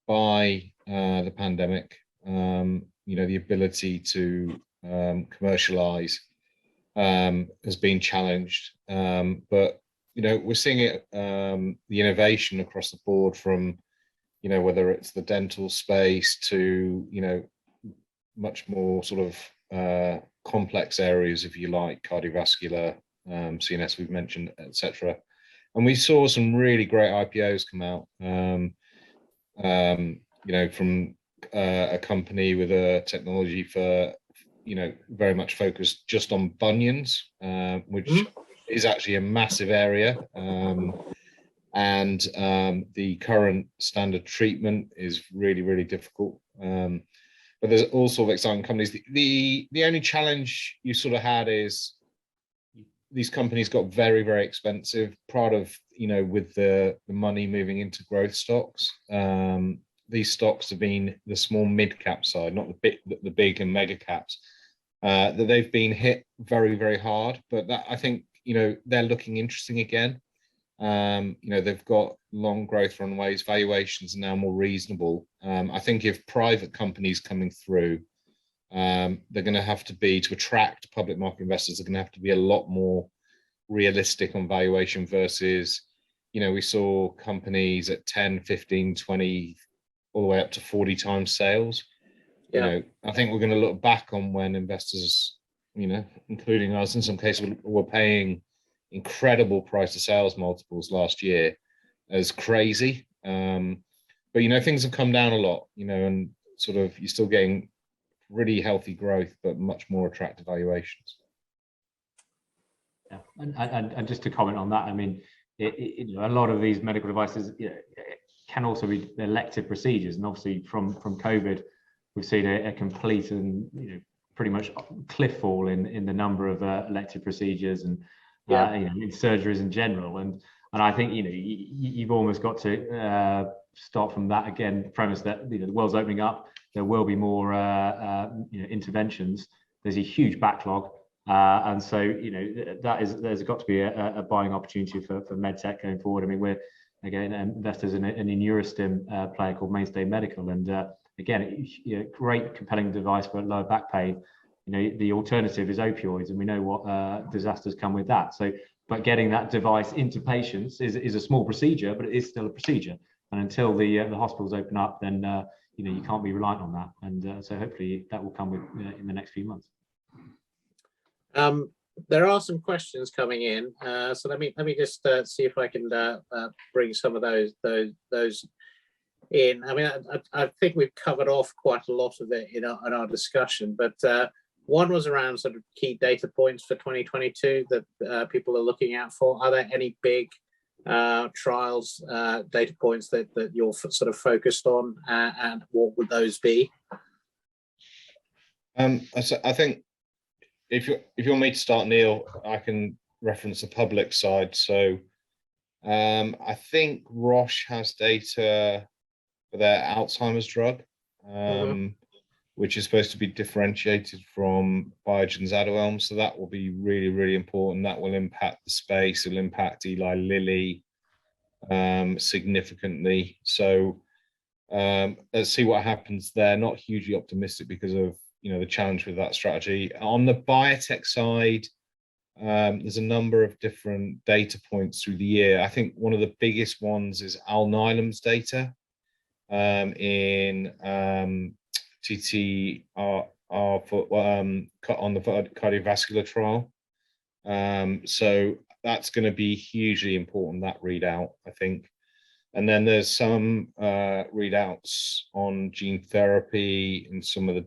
[SPEAKER 3] by the pandemic. The ability to commercialize has been challenged, but we're seeing it, the innovation across the board, from whether it's the dental space to much more sort of complex areas, if you like, cardiovascular, CNS we've mentioned, etc. And we saw some really great IPOs come out, from a company with a technology for very much focused just on bunions, which is actually a massive area, and the current standard treatment is really, really difficult. But there's all sort of exciting companies. The only challenge you sort of had is these companies got very, very expensive. Part of with the money moving into growth stocks, these stocks have been the small mid cap side, not the big and mega caps. That they've been hit very, very hard, but that, I think, they're looking interesting again. They've got long growth runways, valuations are now more reasonable. I think if private companies coming through, they're going to have to attract public market investors, they're going to have to be a lot more realistic on valuation versus, we saw companies at 10, 15, 20, all the way up to 40 times sales. I think we're going to look back on when investors, including us in some cases, were paying incredible price to sales multiples last year as crazy. But things have come down a lot, and sort of you're still getting really healthy growth, but much more attractive valuations.
[SPEAKER 4] Yeah, and just to comment on that, I mean, a lot of these medical devices can also be elective procedures, and obviously from COVID, we've seen a complete and pretty much cliff fall in the number of elective procedures and in surgeries in general. And I think you've almost got to start from that again, the premise that the world's opening up, there will be more interventions. There's a huge backlog, And so, there's got to be a buying opportunity for medtech going forward. I mean, we're again investors in a Neurostim player called Mainstay Medical, and again, great compelling device for lower back pain. The alternative is opioids, and we know what disasters come with that. So, but getting that device into patients is a small procedure, but it is still a procedure. And until the hospitals open up, then you can't be reliant on that. And so hopefully that will come with in the next few months.
[SPEAKER 1] There are some questions coming in, so let me just see if I can bring some of those in. I mean, I think we've covered off quite a lot of it in our discussion, but one was around sort of key data points for 2022 that people are looking out for. Are there any big trials, data points that you're sort of focused on, and what would those be?
[SPEAKER 3] I think if you want me to start, Neil, I can reference the public side. So I think Roche has data for their Alzheimer's drug, which is supposed to be differentiated from Biogen's Aduhelm. So that will be really, really important. That will impact the space. It'll impact Eli Lilly significantly. So let's see what happens there. Not hugely optimistic because of the challenge with that strategy. On the biotech side, there's a number of different data points through the year. I think one of the biggest ones is Alnylam's data in TTR on the cardiovascular trial. So that's going to be hugely important, that readout, I think. And then there's some readouts on gene therapy and some of the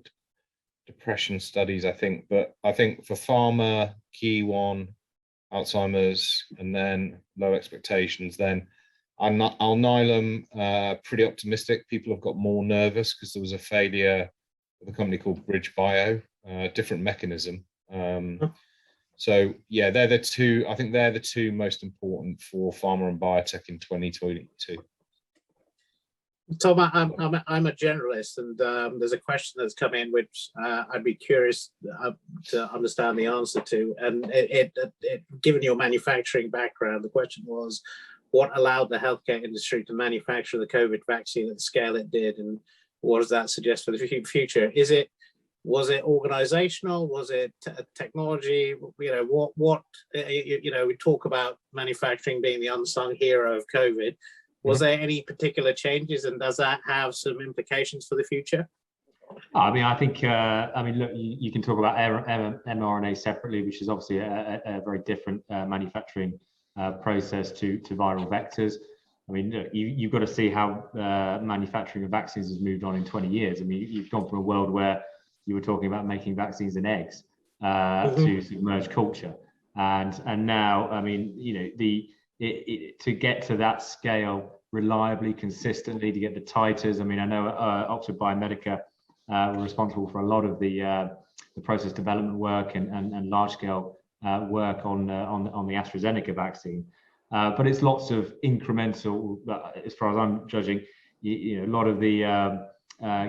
[SPEAKER 3] depression studies, I think. But I think for pharma, key one, Alzheimer's, and then low expectations. Then Alnylam, pretty optimistic. People have got more nervous because there was a failure of a company called Bridge Bio, different mechanism. So yeah, they're the two. I think they're the two most important for pharma and biotech in 2022.
[SPEAKER 1] Tom, I'm a generalist, and there's a question that's come in which I'd be curious to understand the answer to. And given your manufacturing background, the question was, what allowed the healthcare industry to manufacture the COVID vaccine at the scale it did, and what does that suggest for the future? Was it organizational? Was it technology? We talk about manufacturing being the unsung hero of COVID. Was there any particular changes, and does that have some implications for the future?
[SPEAKER 4] I mean, I think, look, you can talk about mRNA separately, which is obviously a very different manufacturing process to viral vectors. I mean, look, you've got to see how manufacturing of vaccines has moved on in 20 years. I mean, you've gone from a world where you were talking about making vaccines in eggs to submerged culture, and now, I mean, to get to that scale reliably, consistently, to get the titers. I mean, I know Oxford Biomedica were responsible for a lot of the process development work and large scale work on the AstraZeneca vaccine, but it's lots of incremental. As far as I'm judging, a lot of the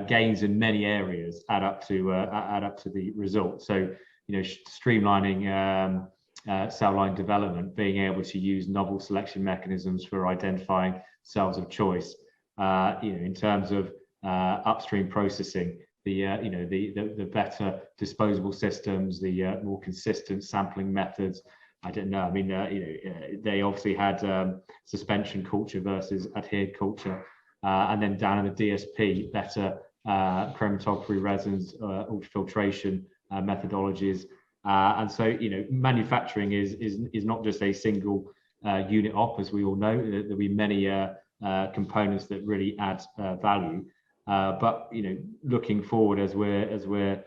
[SPEAKER 4] gains in many areas add up to the result. So streamlining cell line development, being able to use novel selection mechanisms for identifying cells of choice, in terms of upstream processing, the better disposable systems, the more consistent sampling methods. I don't know. I mean, they obviously had suspension culture versus adhered culture, and then down in the DSP, better chromatography, resins, ultrafiltration methodologies. And so, manufacturing is not just a single unit op, as we all know. There'll be many components that really add value. But looking forward, as we're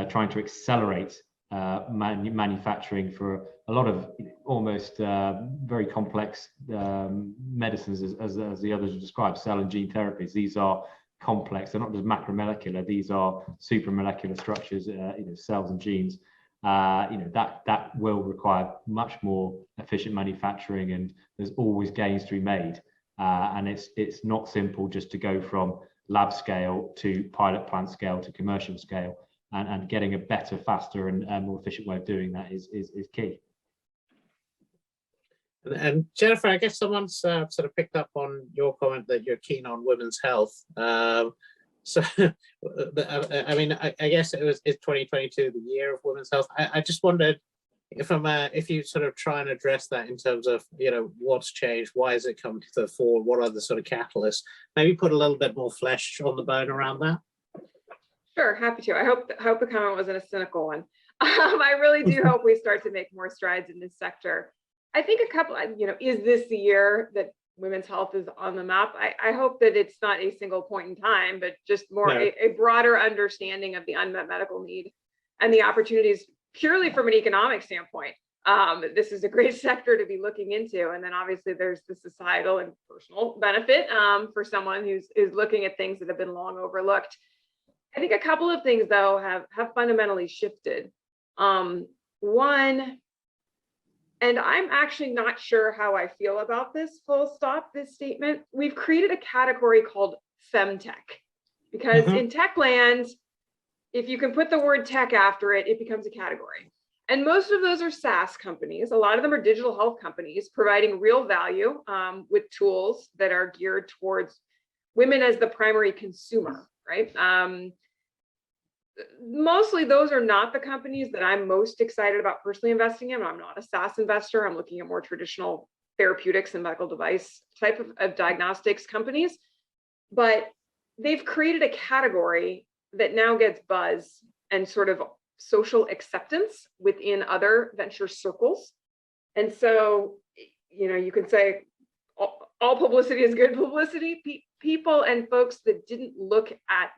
[SPEAKER 4] trying to accelerate manufacturing for a lot of almost very complex medicines, as the others have described, cell and gene therapies. These are complex. They're not just macromolecular. These are supramolecular structures. Cells and genes. That will require much more efficient manufacturing, and there's always gains to be made. And it's not simple just to go from lab scale to pilot plant scale to commercial scale. and getting a better, faster, and more efficient way of doing that is key.
[SPEAKER 1] And Jennifer, I guess someone's sort of picked up on your comment that you're keen on women's health. So, I mean, I guess is 2022 the year of women's health? I just wondered if you sort of try and address that in terms of, you know, what's changed, why has it come to the fore, what are the sort of catalysts? Maybe put a little bit more flesh on the bone around that.
[SPEAKER 2] Sure, happy to. I hope the comment wasn't a cynical one. I really do hope we start to make more strides in this sector. I think is this the year that women's health is on the map? I hope that it's not a single point in time, but just more a broader understanding of the unmet medical need and the opportunities purely from an economic standpoint. This is a great sector to be looking into. And then obviously there's the societal and personal benefit for someone who's looking at things that have been long overlooked. I think a couple of things though have fundamentally shifted. One, and I'm actually not sure how I feel about this this statement. We've created a category called femtech because in tech land, if you can put the word tech after it, it becomes a category. And most of those are SaaS companies. A lot of them are digital health companies providing real value with tools that are geared towards women as the primary consumer, right? Mostly those are not the companies that I'm most excited about personally investing in. I'm not a SaaS investor. I'm looking at more traditional therapeutics and medical device type of diagnostics companies. But they've created a category that now gets buzz and sort of social acceptance within other venture circles. And so, you know, you can say all publicity is good publicity. People and folks that didn't look at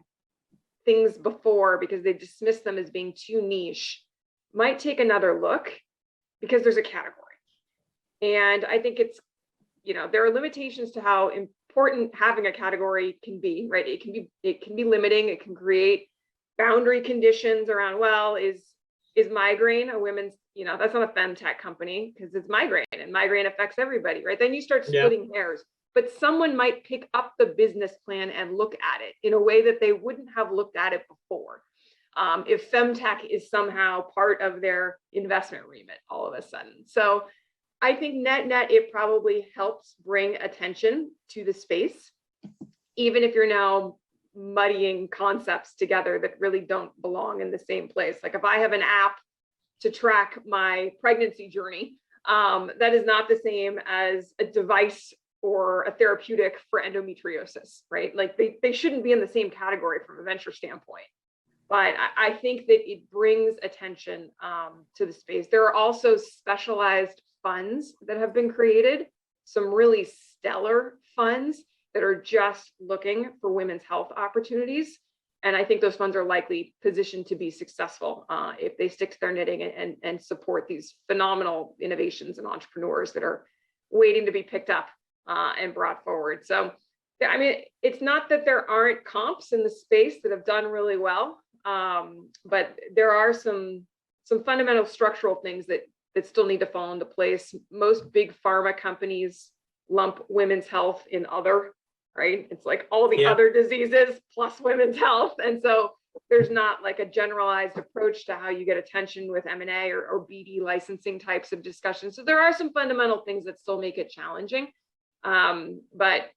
[SPEAKER 2] things before because they dismissed them as being too niche might take another look because there's a category. And I think it's, you know, there are limitations to how important having a category can be, right? It can be limiting. It can create boundary conditions around, well, is migraine a women's, you know, that's not a femtech company because it's migraine and migraine affects everybody, right? Then you start splitting hairs. But someone might pick up the business plan and look at it in a way that they wouldn't have looked at it before. If femtech is somehow part of their investment remit all of a sudden. So I think net, it probably helps bring attention to the space, even if you're now muddying concepts together that really don't belong in the same place. Like if I have an app to track my pregnancy journey, that is not the same as a device or a therapeutic for endometriosis, right? Like they shouldn't be in the same category from a venture standpoint. But I think that it brings attention to the space. There are also specialized funds that have been created, some really stellar funds that are just looking for women's health opportunities. And I think those funds are likely positioned to be successful if they stick to their knitting and support these phenomenal innovations and entrepreneurs that are waiting to be picked up and brought forward. So, I mean, it's not that there aren't comps in the space that have done really well, but there are some fundamental structural things that still need to fall into place. Most big pharma companies lump women's health in other, right? It's like all the other diseases plus women's health. And so there's not like a generalized approach to how you get attention with M&A or BD licensing types of discussions. So there are some fundamental things that still make it challenging. But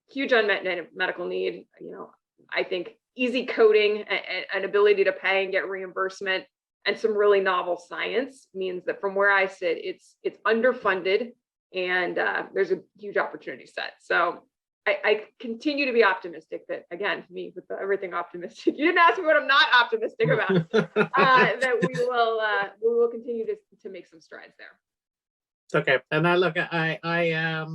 [SPEAKER 2] huge unmet medical need, you know, I think easy coding and ability to pay and get reimbursement and some really novel science means that from where I sit, it's underfunded and there's a huge opportunity set. So I continue to be optimistic that, again, me with everything optimistic, you didn't ask me what I'm not optimistic about, that we will continue to make some strides there.
[SPEAKER 1] Okay, and now look, I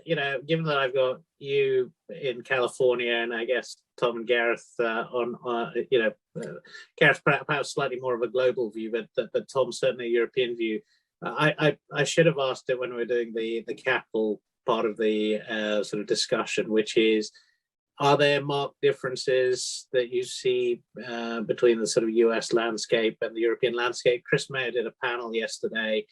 [SPEAKER 1] you know, given that I've got you in California and I guess Tom and Gareth on you know, Gareth perhaps slightly more of a global view, but Tom certainly a European view. I should have asked it when we were doing the capital part of the sort of discussion, which is, are there marked differences that you see between the sort of US landscape and the European landscape? Chris Mayer did a panel yesterday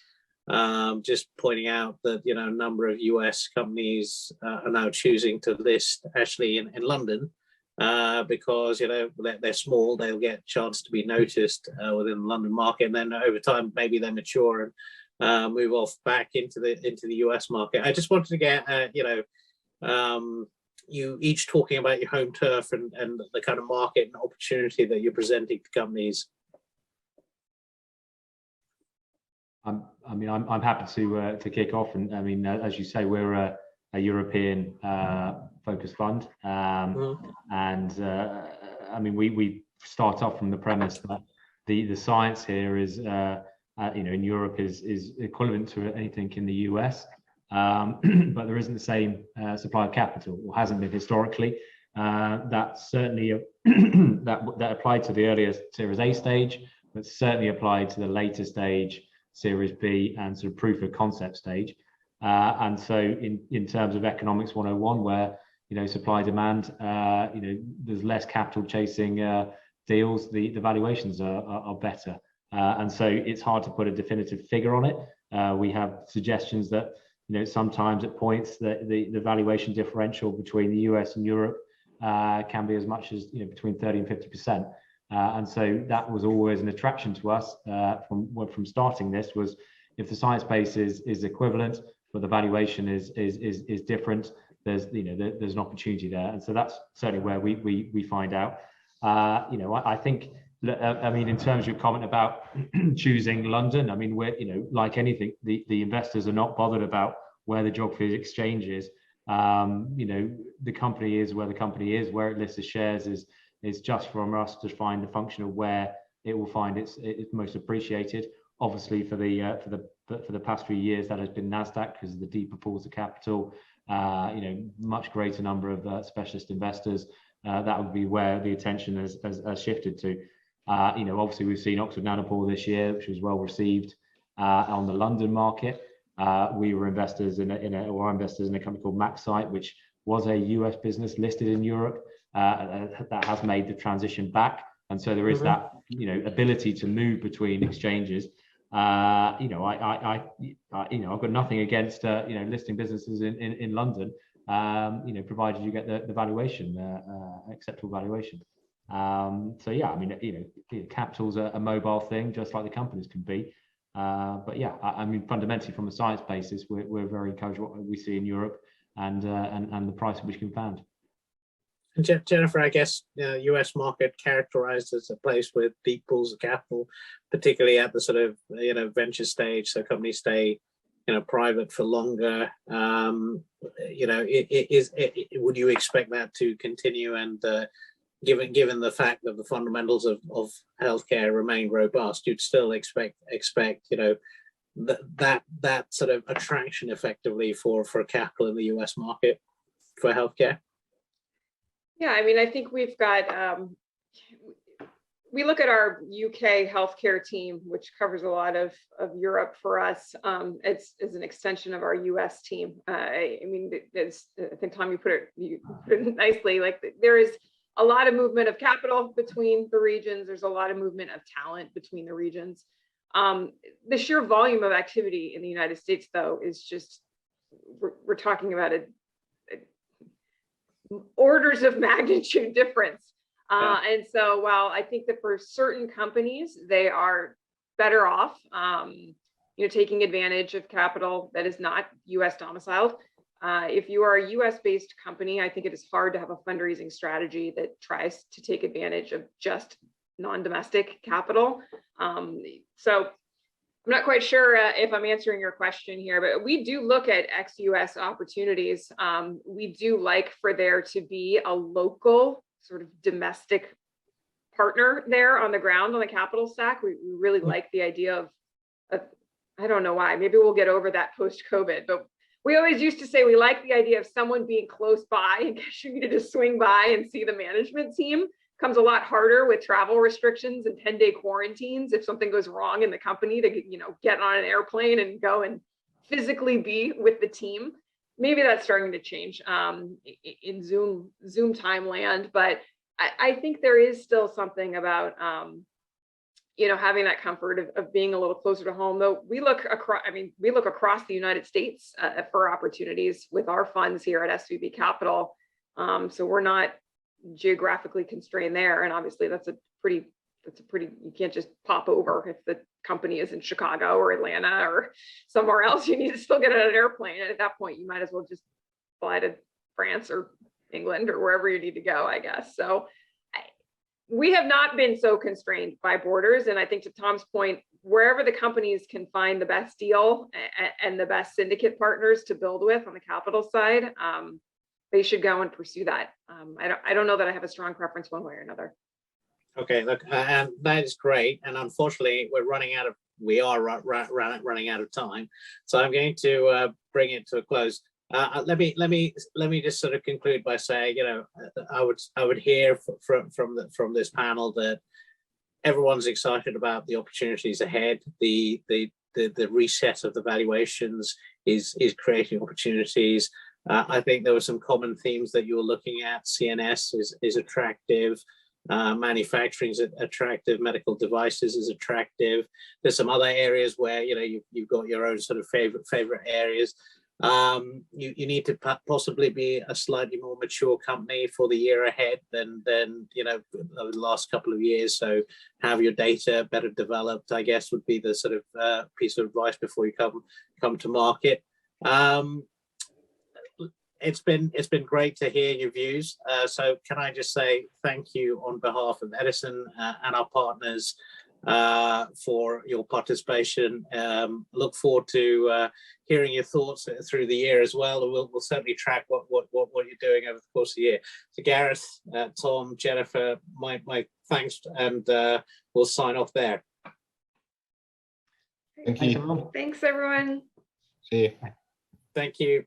[SPEAKER 1] just pointing out that, you know, a number of US companies are now choosing to list actually in London because they're small, they'll get a chance to be noticed within the London market, and then over time maybe they mature and move off back into the US market. I just wanted to get you each talking about your home turf and the kind of market and opportunity that you're presenting to companies.
[SPEAKER 4] I'm happy to kick off, and I mean, as you say, we're a European focused fund, and I mean, we start off from the premise that the science here is in Europe is equivalent to anything in the US, but there isn't the same supply of capital, or hasn't been historically. That's certainly that applied to the earlier Series A stage, but certainly applied to the later stage, Series B, and sort of proof of concept stage. And so in terms of economics 101, where supply demand, there's less capital chasing deals, the valuations are better, and so it's hard to put a definitive figure on it. We have suggestions that sometimes at points that the valuation differential between the US and Europe can be as much as between 30 and 50%. And so that was always an attraction to us from starting this, was if the science base is equivalent, but the valuation is different, there's there's an opportunity there. And so that's certainly where we find out. I think, I mean, in terms of your comment about choosing London, I mean, we're like anything, the investors are not bothered about where the geography of the exchange is. The company is where the company is, where it lists its shares is just from us to find the function of where it will find its most appreciated. Obviously, for the past few years, that has been NASDAQ because of the deeper pools of capital. Much greater number of specialist investors. That would be where the attention has shifted to. Obviously, we've seen Oxford Nanopore this year, which was well received on the London market. We were investors in a company called Maxite, which was a US business listed in Europe. That has made the transition back, and so there is that ability to move between exchanges. I've got nothing against listing businesses in London, provided you get the valuation, acceptable valuation. So yeah, I mean, capital's a mobile thing, just like the companies can be. But yeah, I mean, fundamentally, from a science basis, we're very encouraged what we see in Europe and the price at which we can found.
[SPEAKER 1] And Jennifer, I guess US market characterized as a place with deep pools of capital, particularly at the sort of venture stage, so companies stay private for longer. Would you expect that to continue? And given the fact that the fundamentals of healthcare remain robust, you'd still expect that sort of attraction effectively for capital in the US market for healthcare.
[SPEAKER 2] Yeah, I mean, I think we've got, we look at our UK healthcare team, which covers a lot of Europe for us. It's an extension of our US team. I mean, I think, Tom, you put it nicely, like there is a lot of movement of capital between the regions. There's a lot of movement of talent between the regions. The sheer volume of activity in the United States, though, is just, we're talking about orders of magnitude difference. And so while I think that for certain companies, they are better off, taking advantage of capital that is not US domiciled. If you are a US based company, I think it is hard to have a fundraising strategy that tries to take advantage of just non-domestic capital. So I'm not quite sure if I'm answering your question here, but we do look at ex-US opportunities. We do like for there to be a local sort of domestic partner there on the ground on the capital stack. We really like the idea of, I don't know why, maybe we'll get over that post-COVID, but we always used to say we like the idea of someone being close by in case you needed to swing by and see the management team. Comes a lot harder with travel restrictions and 10-day quarantines if something goes wrong in the company to get on an airplane and go and physically be with the team. Maybe that's starting to change in Zoom time land, but I think there is still something about having that comfort of being a little closer to home. Though we look across the United States for opportunities with our funds here at SVB Capital. So we're not geographically constrained there. And obviously that's a pretty, you can't just pop over if the company is in Chicago or Atlanta or somewhere else. You need to still get on an airplane. And at that point, you might as well just fly to France or England or wherever you need to go, I guess. So we have not been so constrained by borders. And I think to Tom's point, wherever the companies can find the best deal and the best syndicate partners to build with on the capital side, they should go and pursue that. I don't know that I have a strong preference one way or another.
[SPEAKER 1] Okay, look, and that is great. And unfortunately, we are running out of time. So I'm going to bring it to a close. Let me just sort of conclude by saying, you know, I would hear from this panel that everyone's excited about the opportunities ahead. The reset of the valuations is creating opportunities. I think there were some common themes that you were looking at. CNS is attractive. Manufacturing is attractive. Medical devices is attractive. There's some other areas where, you know, you've got your own sort of favorite areas. You need to possibly be a slightly more mature company for the year ahead than you know, over the last couple of years. So have your data better developed, I guess, would be the sort of piece of advice before you come to market. It's been great to hear your views. So can I just say thank you on behalf of Edison and our partners for your participation. Look forward to hearing your thoughts through the year as well. And we'll certainly track what you're doing over the course of the year. So Gareth, Tom, Jennifer, my thanks, and we'll sign off there.
[SPEAKER 3] Thank you.
[SPEAKER 2] Thanks, everyone.
[SPEAKER 3] See you.
[SPEAKER 1] Thank you.